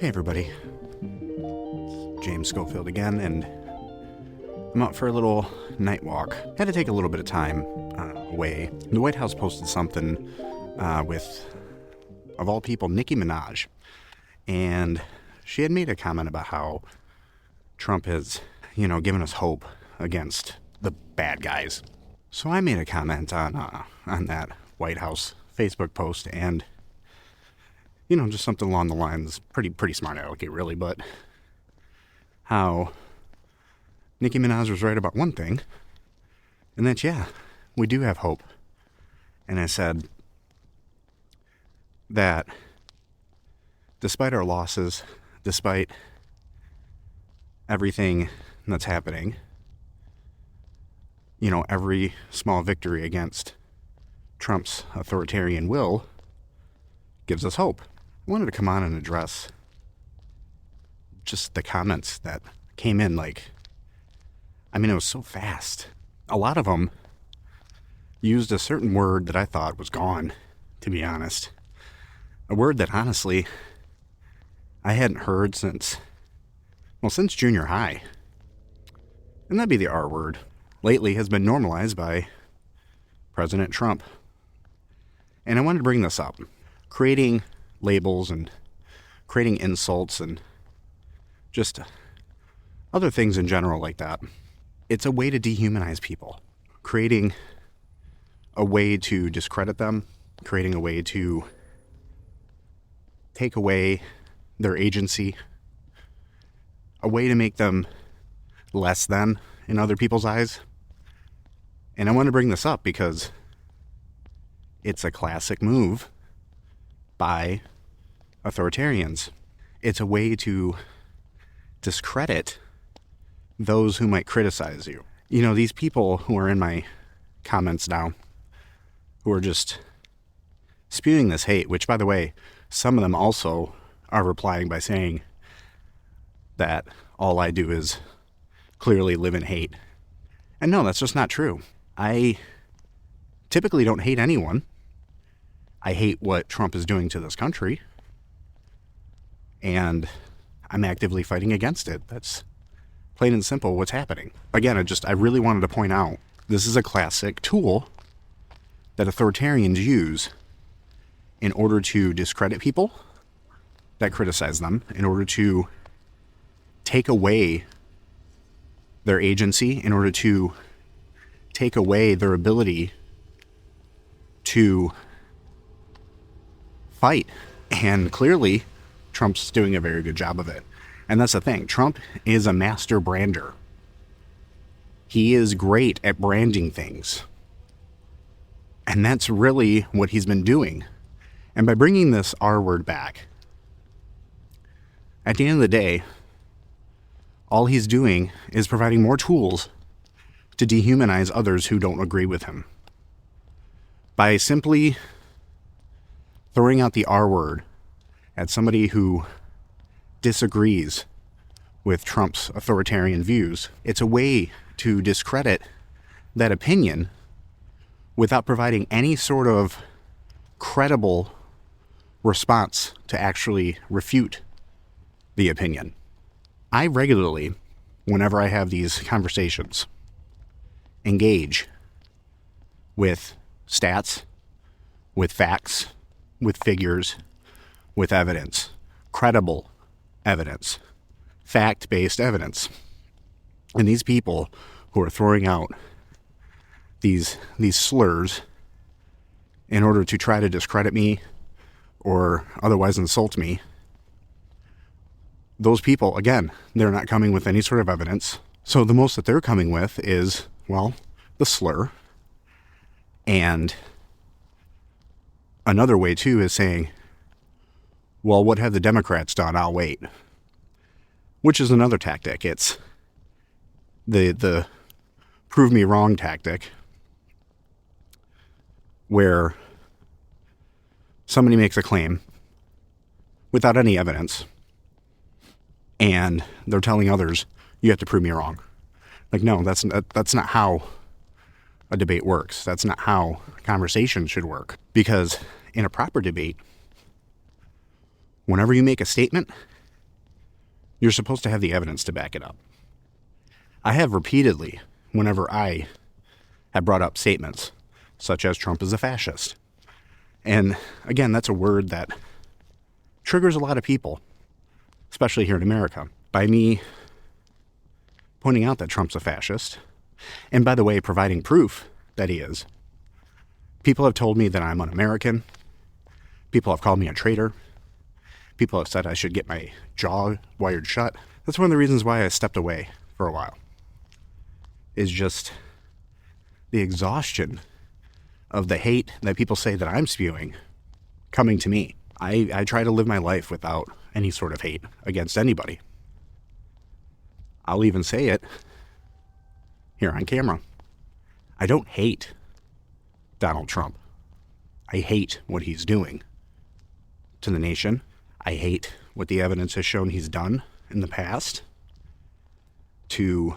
Hey everybody, James Schofield again, and I'm out for a little night walk. Had to take a little bit of time away. The White House posted something with, of all people, Nicki Minaj, and she had made a comment about how Trump has, given us hope against the bad guys. So I made a comment on that White House Facebook post, and just something along the lines, pretty smart alecky, really, but how Nicki Minaj was right about one thing, and that's, we do have hope. And I said that despite our losses, despite everything that's happening, every small victory against Trump's authoritarian will gives us hope. I wanted to come on and address just the comments that came in. It was so fast. A lot of them used a certain word that I thought was gone, to be honest. A word that, honestly, I hadn't heard since junior high. And that'd be the R word. Lately has been normalized by President Trump. And I wanted to bring this up. Creating labels and creating insults and just other things in general like that. It's a way to dehumanize people. Creating a way to discredit them. Creating a way to take away their agency. A way to make them less than in other people's eyes. And I want to bring this up because it's a classic move by authoritarians. It's a way to discredit those who might criticize you. These people who are in my comments now, who are just spewing this hate, which, by the way, some of them also are replying by saying that all I do is clearly live in hate. And no, that's just not true. I typically don't hate anyone. I hate what Trump is doing to this country, and I'm actively fighting against it. That's plain and simple what's happening. Again, I really wanted to point out, this is a classic tool that authoritarians use in order to discredit people that criticize them, in order to take away their agency, in order to take away their ability to fight. And clearly, Trump's doing a very good job of it. And that's the thing. Trump is a master brander. He is great at branding things. And that's really what he's been doing. And by bringing this R word back, at the end of the day, all he's doing is providing more tools to dehumanize others who don't agree with him. By simply throwing out the R word at somebody who disagrees with Trump's authoritarian views, it's a way to discredit that opinion without providing any sort of credible response to actually refute the opinion. I regularly, whenever I have these conversations, engage with stats, with facts, with figures, with evidence, credible evidence, fact-based evidence. And these people who are throwing out these slurs in order to try to discredit me or otherwise insult me, those people, again, they're not coming with any sort of evidence. So the most that they're coming with is, the slur. And another way, too, is saying, what have the Democrats done? I'll wait. Which is another tactic. It's the prove me wrong tactic, where somebody makes a claim without any evidence, and they're telling others, you have to prove me wrong. No, that's not how a debate works. That's not how conversation should work. Because in a proper debate, whenever you make a statement, You're supposed to have the evidence to back it up. I have repeatedly, whenever I have brought up statements such as Trump is a fascist. And again, that's a word that triggers a lot of people, especially here in America, by me pointing out that Trump's a fascist. And by the way, providing proof that he is. People have told me that I'm un-American. People have called me a traitor. People have said I should get my jaw wired shut. That's one of the reasons why I stepped away for a while. Is just the exhaustion of the hate that people say that I'm spewing coming to me. I try to live my life without any sort of hate against anybody. I'll even say it here on camera. I don't hate Donald Trump. I hate what he's doing to the nation. I hate what the evidence has shown he's done in the past to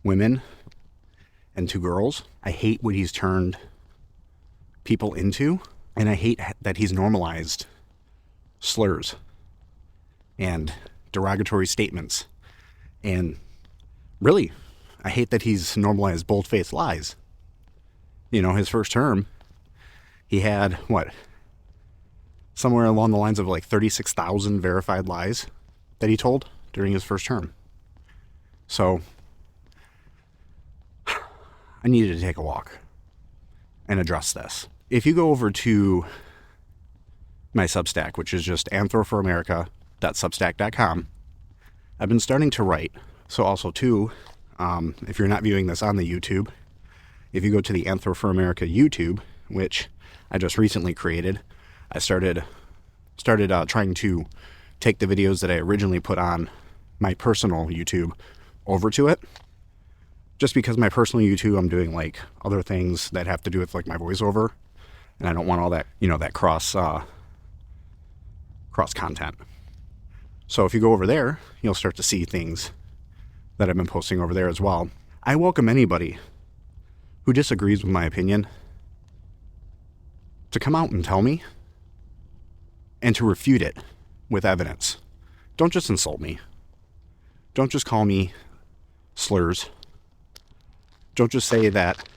women and to girls. I hate what he's turned people into, and I hate that he's normalized slurs and derogatory statements. And really, I hate that he's normalized bold-faced lies. You know, his first term, he had, somewhere along the lines of like 36,000 verified lies that he told during his first term. So, I needed to take a walk and address this. If you go over to my Substack, which is just anthroforamerica.substack.com, I've been starting to write. So also too, if you're not viewing this on the YouTube, if you go to the Anthro for America YouTube, which I just recently created, I started trying to take the videos that I originally put on my personal YouTube over to it. Just because my personal YouTube, I'm doing like other things that have to do with like my voiceover, and I don't want all that, that cross content. So if you go over there, you'll start to see things that I've been posting over there as well. I welcome anybody who disagrees with my opinion to come out and tell me and to refute it with evidence. Don't just insult me. Don't just call me slurs. Don't just say that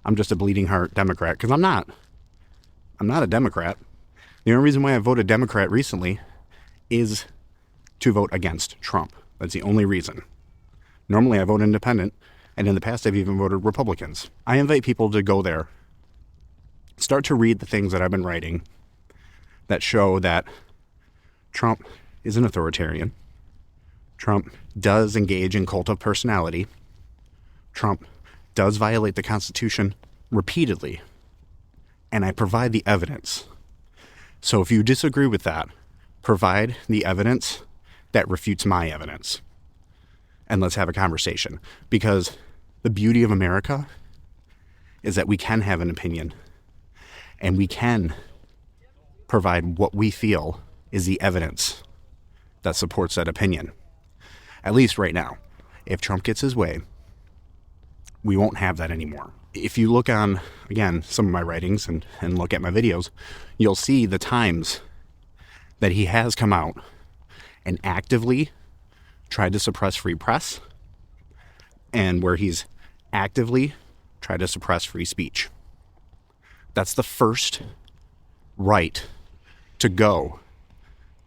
I'm just a bleeding heart Democrat, because I'm not. I'm not a Democrat. The only reason why I voted Democrat recently is to vote against Trump. That's the only reason. Normally I vote independent, and in the past I've even voted Republicans. I invite people to go there, start to read the things that I've been writing that show that Trump is an authoritarian. Trump does engage in cult of personality. Trump does violate the Constitution repeatedly. And I provide the evidence. So if you disagree with that, provide the evidence that refutes my evidence. And let's have a conversation. Because the beauty of America is that we can have an opinion. And we can provide what we feel is the evidence that supports that opinion. At least right now. If Trump gets his way, we won't have that anymore. If you look on, again, some of my writings and look at my videos, you'll see the times that he has come out and actively tried to suppress free press, and where he's actively tried to suppress free speech. That's the first right to go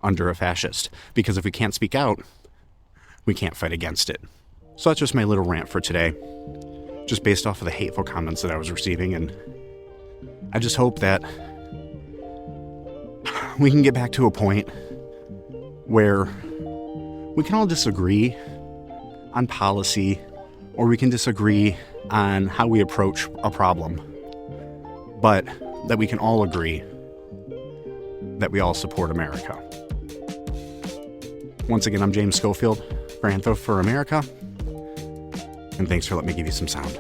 under a fascist, because if we can't speak out, we can't fight against it. So that's just my little rant for today, just based off of the hateful comments that I was receiving, and I just hope that we can get back to a point where we can all disagree on policy, or we can disagree on how we approach a problem, but that we can all agree that we all support America. Once again, I'm James Schofield for Anthro for America, and thanks for letting me give you some sound.